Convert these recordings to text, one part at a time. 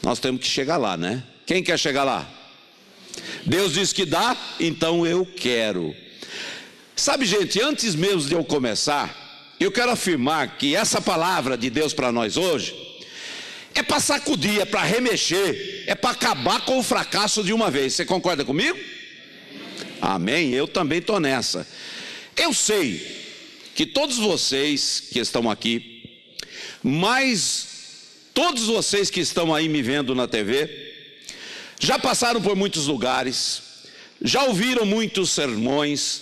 Nós temos que chegar lá, né? Quem quer chegar lá? Deus diz que dá, então eu quero. Sabe, gente, antes mesmo de eu começar, eu quero afirmar que essa palavra de Deus para nós hoje é para sacudir, é para remexer, é para acabar com o fracasso de uma vez. Você concorda comigo? Amém? Eu também estou nessa. Eu sei que todos vocês que estão aqui, mas todos vocês que estão aí me vendo na TV, já passaram por muitos lugares, já ouviram muitos sermões,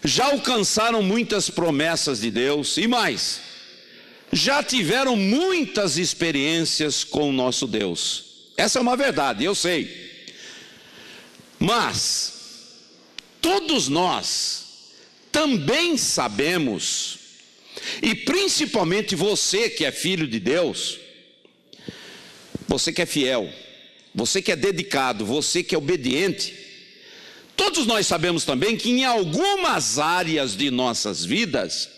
já alcançaram muitas promessas de Deus e mais, já tiveram muitas experiências com o nosso Deus. Essa é uma verdade, eu sei. Mas todos nós também sabemos, e principalmente você que é filho de Deus, você que é fiel, você que é dedicado, você que é obediente, todos nós sabemos também que em algumas áreas de nossas vidas,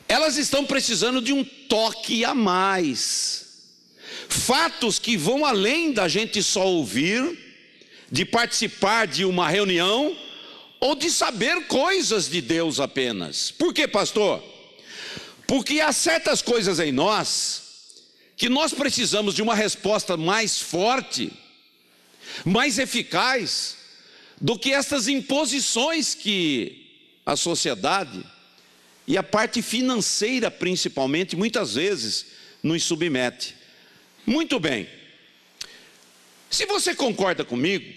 elas estão precisando de um toque a mais. Fatos que vão além da gente só ouvir, de participar de uma reunião, ou de saber coisas de Deus apenas. Por quê, pastor? Porque há certas coisas em nós que nós precisamos de uma resposta mais forte, mais eficaz, do que essas imposições que a sociedade e a parte financeira principalmente, muitas vezes, nos submete. Muito bem, se você concorda comigo,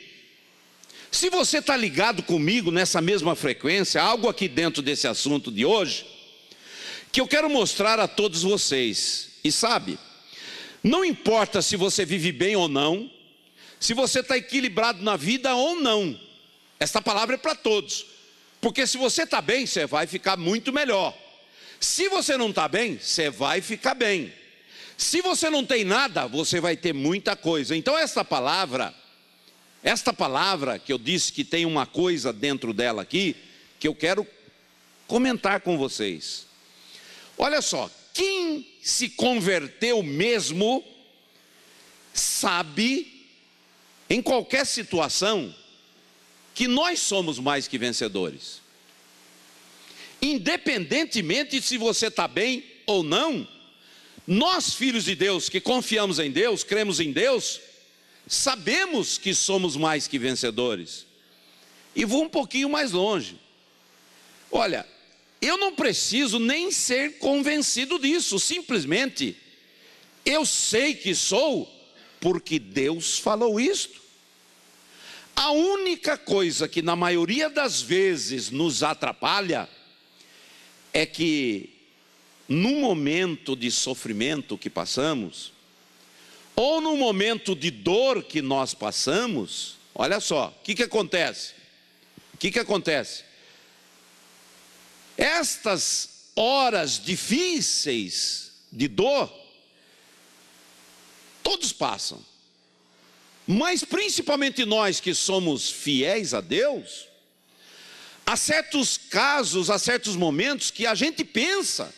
se você está ligado comigo nessa mesma frequência, algo aqui dentro desse assunto de hoje, que eu quero mostrar a todos vocês, e sabe, não importa se você vive bem ou não, se você está equilibrado na vida ou não, esta palavra é para todos, porque se você está bem, você vai ficar muito melhor. Se você não está bem, você vai ficar bem. Se você não tem nada, você vai ter muita coisa. Então esta palavra que eu disse que tem uma coisa dentro dela aqui, que eu quero comentar com vocês. Olha só, quem se converteu mesmo, sabe, em qualquer situação, que nós somos mais que vencedores. Independentemente se você está bem ou não, nós filhos de Deus, que confiamos em Deus, cremos em Deus, sabemos que somos mais que vencedores. E vou um pouquinho mais longe. Olha, eu não preciso nem ser convencido disso, simplesmente eu sei que sou, porque Deus falou isto. A única coisa que na maioria das vezes nos atrapalha é que no momento de sofrimento que passamos, ou no momento de dor que nós passamos, olha só, o que acontece? O que acontece? Estas horas difíceis de dor, todos passam, mas principalmente nós que somos fiéis a Deus, há certos casos, há certos momentos que a gente pensa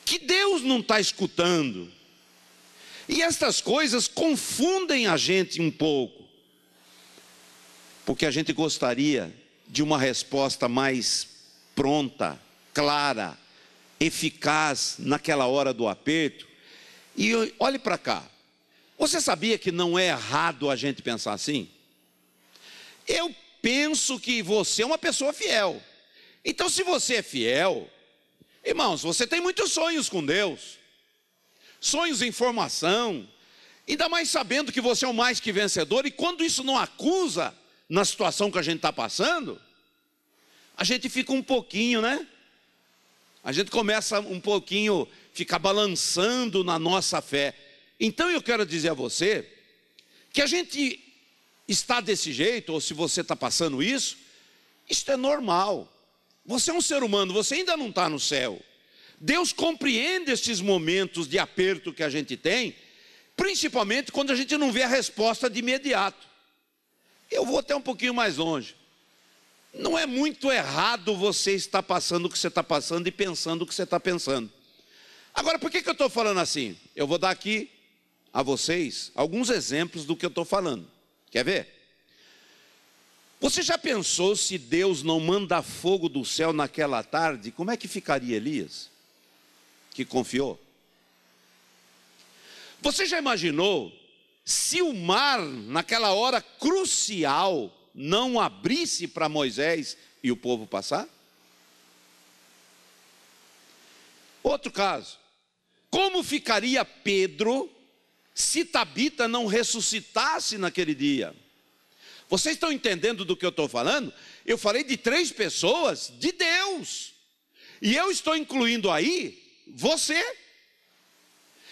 que Deus não está escutando, e estas coisas confundem a gente um pouco, porque a gente gostaria de uma resposta mais pronta, clara, eficaz naquela hora do aperto. E olhe para cá, você sabia que não é errado a gente pensar assim? Eu penso que você é uma pessoa fiel, então se você é fiel, irmãos, você tem muitos sonhos com Deus, sonhos em formação, ainda mais sabendo que você é o mais que vencedor, e quando isso não acusa na situação que a gente está passando, a gente fica um pouquinho, né? A gente começa um pouquinho a ficar balançando na nossa fé. Então eu quero dizer a você, que a gente está desse jeito, ou se você está passando isso, isto é normal. Você é um ser humano, você ainda não está no céu. Deus compreende esses momentos de aperto que a gente tem, principalmente quando a gente não vê a resposta de imediato. Eu vou até um pouquinho mais longe. Não é muito errado você estar passando o que você está passando e pensando o que você está pensando. Agora, por que eu estou falando assim? Eu vou dar aqui a vocês alguns exemplos do que eu estou falando. Quer ver? Você já pensou se Deus não manda fogo do céu naquela tarde? Como é que ficaria Elias, que confiou? Você já imaginou se o mar, naquela hora crucial, não abrisse para Moisés e o povo passar? Outro caso, como ficaria Pedro se Tabita não ressuscitasse naquele dia? Vocês estão entendendo do que eu estou falando? Eu falei de 3 pessoas de Deus, e eu estou incluindo aí você.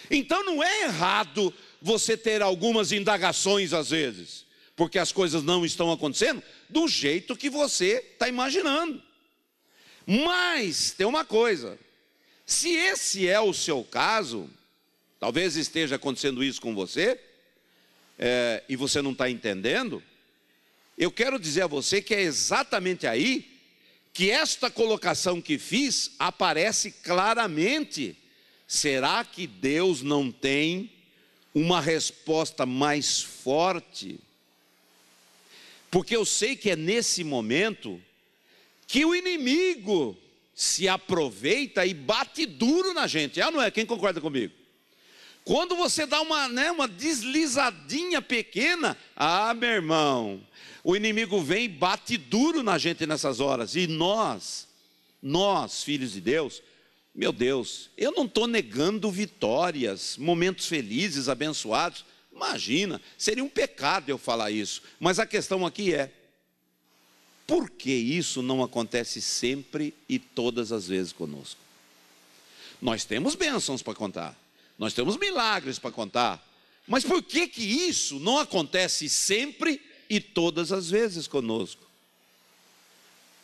Então não é errado você ter algumas indagações às vezes, porque as coisas não estão acontecendo do jeito que você está imaginando. Mas tem uma coisa, se esse é o seu caso, talvez esteja acontecendo isso com você, e você não está entendendo, eu quero dizer a você que é exatamente aí que esta colocação que fiz aparece claramente. Será que Deus não tem uma resposta mais forte? Porque eu sei que é nesse momento que o inimigo se aproveita e bate duro na gente. Não é? Quem concorda comigo? Quando você dá uma deslizadinha pequena, meu irmão, o inimigo vem e bate duro na gente nessas horas. E nós, filhos de Deus, meu Deus, eu não estou negando vitórias, momentos felizes, abençoados. Imagina, seria um pecado eu falar isso. Mas a questão aqui é, por que isso não acontece sempre e todas as vezes conosco? Nós temos bênçãos para contar, nós temos milagres para contar, mas por que isso não acontece sempre e todas as vezes conosco?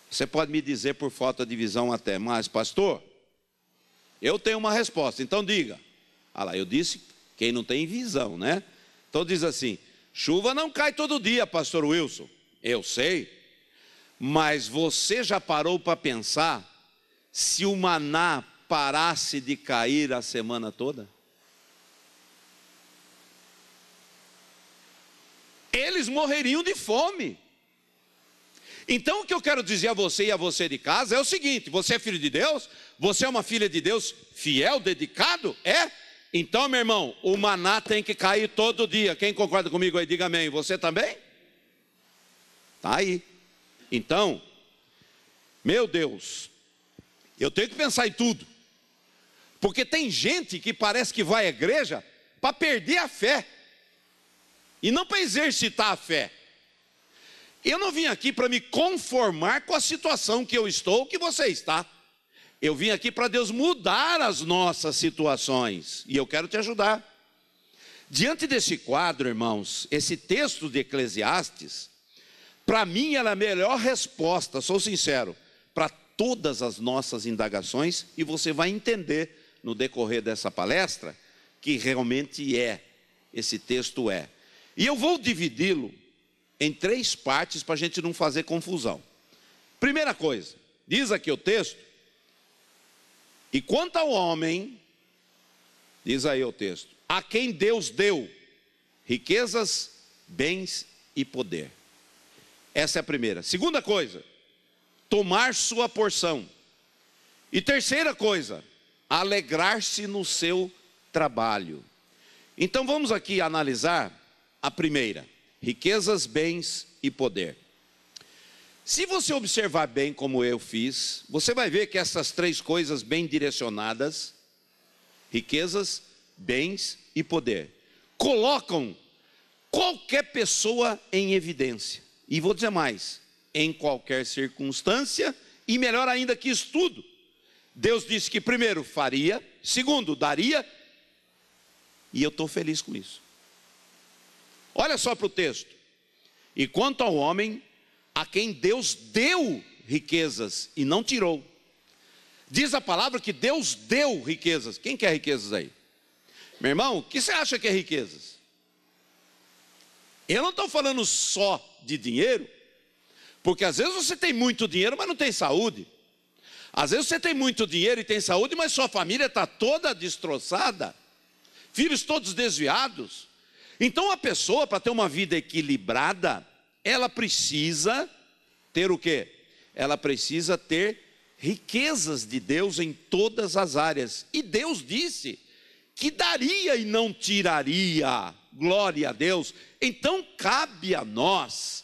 Você pode me dizer por falta de visão até, mas pastor, eu tenho uma resposta, então diga. Lá, eu disse quem não tem visão, né? Então diz assim, chuva não cai todo dia, pastor Wilson. Eu sei, mas você já parou para pensar se o maná parasse de cair a semana toda? Eles morreriam de fome. Então o que eu quero dizer a você e a você de casa é o seguinte: você é filho de Deus? Você é uma filha de Deus fiel, dedicado? Então, meu irmão, o maná tem que cair todo dia. Quem concorda comigo aí, diga amém. Você também? Está aí. Então, meu Deus, eu tenho que pensar em tudo. Porque tem gente que parece que vai à igreja para perder a fé e não para exercitar a fé. Eu não vim aqui para me conformar com a situação que eu estou, que você está. Eu vim aqui para Deus mudar as nossas situações, e eu quero te ajudar. Diante desse quadro, irmãos, esse texto de Eclesiastes, para mim ela é a melhor resposta, sou sincero, para todas as nossas indagações, e você vai entender no decorrer dessa palestra que realmente esse texto é. E eu vou dividi-lo em 3 partes para a gente não fazer confusão. Primeira coisa, diz aqui o texto, e quanto ao homem, diz aí o texto, a quem Deus deu riquezas, bens e poder. Essa é a primeira. Segunda coisa, tomar sua porção. E terceira coisa, alegrar-se no seu trabalho. Então vamos aqui analisar a primeira, riquezas, bens e poder. Se você observar bem como eu fiz, você vai ver que essas 3 coisas bem direcionadas, riquezas, bens e poder, colocam qualquer pessoa em evidência. E vou dizer mais, em qualquer circunstância, e melhor ainda que isso tudo. Deus disse que primeiro faria, segundo daria, e eu estou feliz com isso. Olha só para o texto. E quanto ao homem, a quem Deus deu riquezas e não tirou. Diz a palavra que Deus deu riquezas. Quem quer riquezas aí? Meu irmão, o que você acha que é riquezas? Eu não estou falando só de dinheiro, porque às vezes você tem muito dinheiro, mas não tem saúde. Às vezes você tem muito dinheiro e tem saúde, mas sua família está toda destroçada. filhos todos desviados. Então a pessoa, para ter uma vida equilibrada, ela precisa ter o quê? Ela precisa ter riquezas de Deus em todas as áreas. E Deus disse que daria e não tiraria, glória a Deus. Então cabe a nós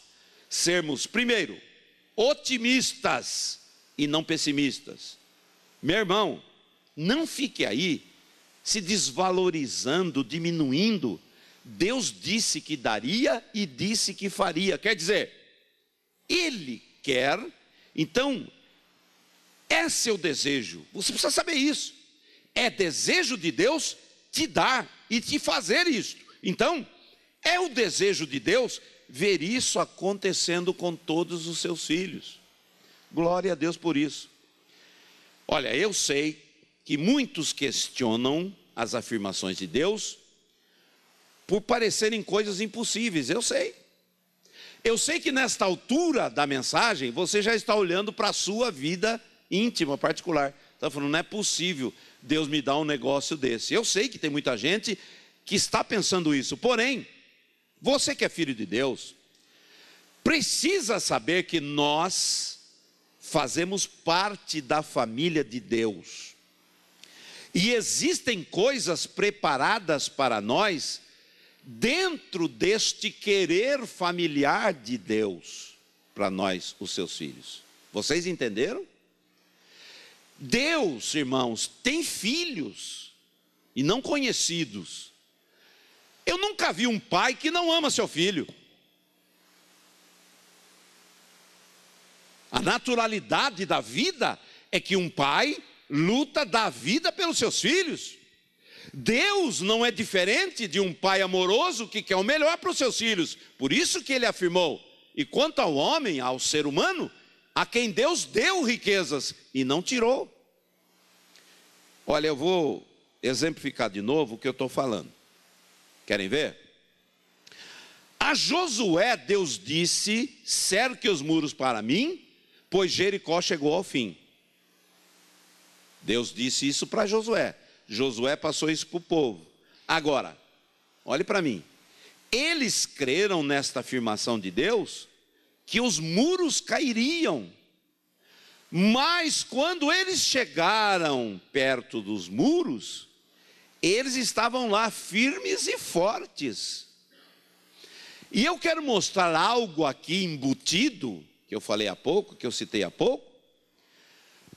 sermos, primeiro, otimistas e não pessimistas. Meu irmão, não fique aí se desvalorizando, diminuindo. Deus disse que daria e disse que faria. Quer dizer, Ele quer. Então, é seu desejo. Você precisa saber isso. É desejo de Deus te dar e te fazer isso. Então, é o desejo de Deus ver isso acontecendo com todos os seus filhos. Glória a Deus por isso. Olha, eu sei que muitos questionam as afirmações de Deus por parecerem coisas impossíveis. Eu sei. Eu sei que nesta altura da mensagem, você já está olhando para a sua vida íntima, particular. Está falando, não é possível Deus me dar um negócio desse. Eu sei que tem muita gente que está pensando isso. Porém, você que é filho de Deus, precisa saber que nós fazemos parte da família de Deus. E existem coisas preparadas para nós dentro deste querer familiar de Deus para nós, os seus filhos. Vocês entenderam? Deus, irmãos, tem filhos e não conhecidos. Eu nunca vi um pai que não ama seu filho. A naturalidade da vida é que um pai luta da vida pelos seus filhos. Deus não é diferente de um pai amoroso que quer o melhor para os seus filhos. Por isso que ele afirmou, e quanto ao homem, ao ser humano, a quem Deus deu riquezas e não tirou. Olha, eu vou exemplificar de novo o que eu estou falando. Querem ver? A Josué, Deus disse, cerque os muros para mim, pois Jericó chegou ao fim. Deus disse isso para Josué. Josué passou isso para o povo. Agora, olhe para mim. Eles creram nesta afirmação de Deus, que os muros cairiam. Mas quando eles chegaram perto dos muros, eles estavam lá firmes e fortes. E eu quero mostrar algo aqui embutido, que eu falei há pouco, que eu citei há pouco,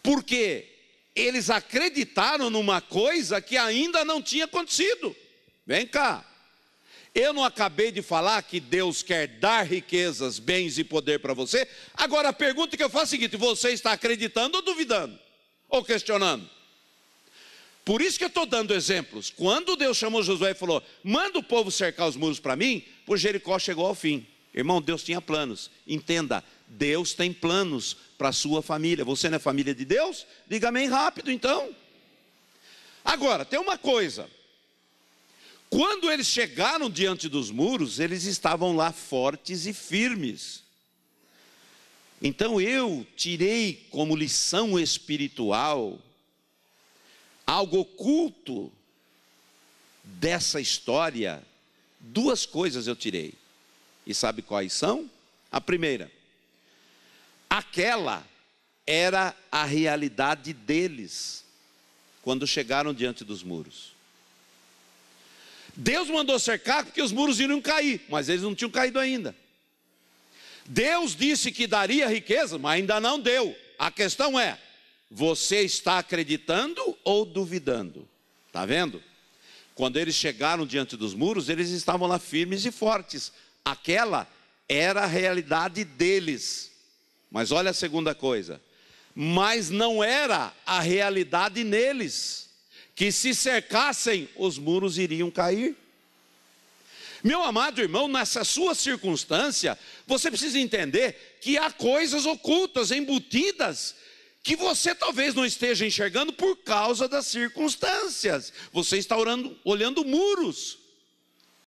porque eles acreditaram numa coisa que ainda não tinha acontecido. Vem cá. Eu não acabei de falar que Deus quer dar riquezas, bens e poder para você? Agora a pergunta que eu faço é a seguinte: você está acreditando ou duvidando? Ou questionando? Por isso que eu estou dando exemplos. Quando Deus chamou Josué e falou, manda o povo cercar os muros para mim, por Jericó chegou ao fim. Irmão, Deus tinha planos. Entenda, Deus tem planos para a sua família. Você não é família de Deus? Diga amém rápido então. Agora, tem uma coisa. Quando eles chegaram diante dos muros, eles estavam lá fortes e firmes. Então eu tirei como lição espiritual algo oculto dessa história. Duas coisas eu tirei. E sabe quais são? A primeira, aquela era a realidade deles quando chegaram diante dos muros. Deus mandou cercar porque os muros iriam cair, mas eles não tinham caído ainda. Deus disse que daria riqueza, mas ainda não deu. A questão é, você está acreditando ou duvidando? Está vendo? Quando eles chegaram diante dos muros, eles estavam lá firmes e fortes. Aquela era a realidade deles. Mas olha a segunda coisa. Mas não era a realidade neles, que se cercassem, os muros iriam cair. Meu amado irmão, nessa sua circunstância, você precisa entender que há coisas ocultas, embutidas, que você talvez não esteja enxergando por causa das circunstâncias. Você está olhando muros.